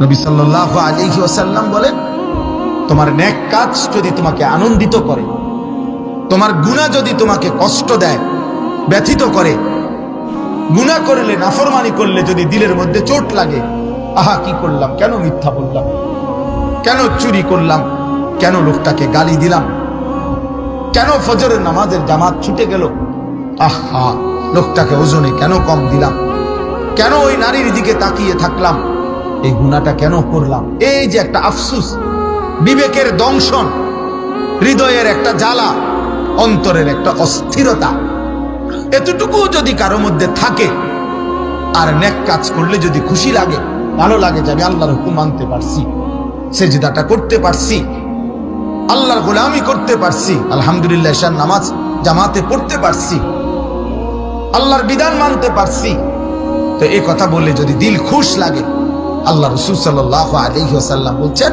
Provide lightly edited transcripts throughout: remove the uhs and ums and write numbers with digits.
নবী সাল্লাল্লাহু আলাইহি ওয়াসাল্লাম বলেন, তোমার নেক কাজ যদি তোমাকে আনন্দিত করে, তোমার গুনাহ যদি তোমাকে কষ্ট দেয়, ব্যথিত করে, গুনাহ করলে, নাফরমানি করলে যদি দিলের মধ্যে চোট লাগে, আহা কি করলাম, কেন মিথ্যা বললাম, কেন চুরি করলাম, কেন লোকটাকে গালি দিলাম, কেন ফজরের নামাজের জামাত ছুটে গেল, আহা লোকটাকে ওজনে কেন কম দিলাম, কেন ওই নারীর দিকে তাকিয়ে থাকলাম, এই গুনাহটা কেন করলাম, এই যে একটা আফসুস, বিবেকের দংশন, হৃদয়ের একটা জ্বালা, অন্তরের একটা অস্থিরতা, এতটুকু যদি কারো মধ্যে থাকে, আর নেক কাজ করলে যদি খুশি লাগে, ভালো লাগে যে আমি আল্লাহর হুকুম মানতে পারছি, সেজদাটা করতে পারছি, আল্লাহর গোলামি করতে পারছি, আলহামদুলিল্লাহ ঈশার নামাজ জামাতে পড়তে পারছি, আল্লাহর বিধান মানতে পারছি, তো এই কথা বললে যদি দিল খুশ লাগে, আল্লাহ রাসূল সাল্লাল্লাহু আলাইহি ওয়াসাল্লাম বলছেন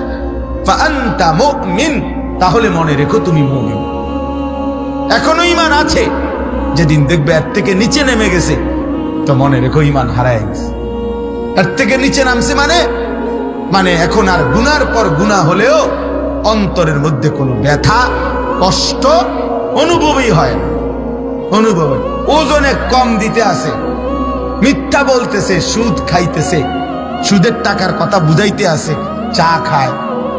ফাআনতা মুমিন, তাহলে মনে রেখো তুমি মুমিন। এখনো ঈমান আছে, যেদিন দেখবে এর থেকে নিচে নেমে গেছে, তো মনে রেখো ঈমান হারায় গেছে। এর থেকে নিচে নামছে মানে এখন আর গুনার পর গুনাহ হলেও অন্তরের মধ্যে কোনো ব্যথা কষ্ট অনুভবই হয় না, অনুভব ওজনে কম দিতে আছে, মিথ্যা বলতেছে, সুদ খাইতেছে, সুদের টাকার কথা বুঝাইতে আছে, চা খায়,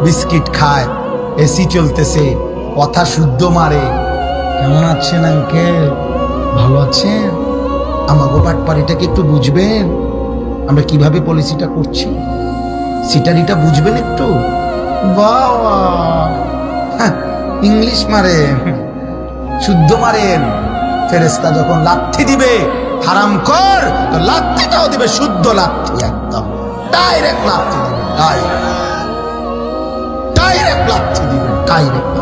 বিস্কিট খায়, এসি চলতেছে, কথা শুদ্ধ মারে, কেমন আছেন আঙ্কেল, ভালো আছেন, আমাগো বাটপাড়িটাকে একটু বুঝবেন, আমরা কিভাবে পলিসিটা করছি, সিটারিটা বুঝবেন একটু, বাবা ইংলিশ মারেন, শুদ্ধ মারেন, ফেরেশতা যখন লাথি দিবে হারাম কর, তো লাথিটাও দিবে শুদ্ধ লাথি, একদম ডাইরেক্ট লাথি দিবে, ডাইরেক্ট লাথি দিবে, ডাইরেক্ট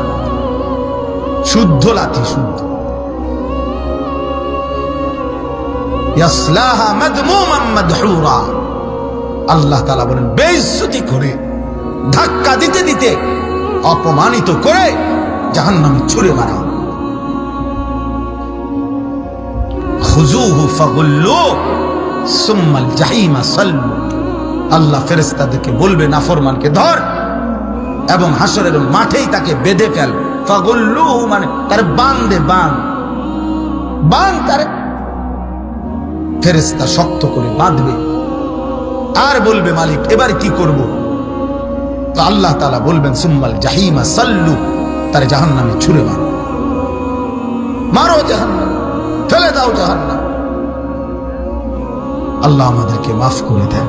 শুদ্ধ লাথি, শুদ্ধ। ইয়াসলাহা মাদমুমান মাদহুরা, আল্লাহ তাআলা বলেন বেইজ্জতি করে, ধাক্কা দিতে দিতে, অপমানিত করে জাহান্নামে ছুঁড়ে মারা। খুযুহু ফাগুল্লু সুম্মাল জাহিমা সাল্লু, আল্লাহ ফেরেশতাদেরকে বলবে নাফরমানকে ধর এবং হাসরের মাঠেই তাকে বেঁধে ফেল, ফাগুল্লু মানে তার বাঁধে, বাঁধ তার, ফেরেশতা শক্ত করে বাঁধবে, আর বলবে মালিক এবার কি করব, তো আল্লাহ তাআলা বলবেন সুম্মাল জাহিমা সাল্লু, তার জাহান্নামে ছুঁড়ে মারো, মারো জাহান্নাম, ফেলে দাও জাহান্নাম। আল্লাহ আমাদেরকে মাফ করে দেন।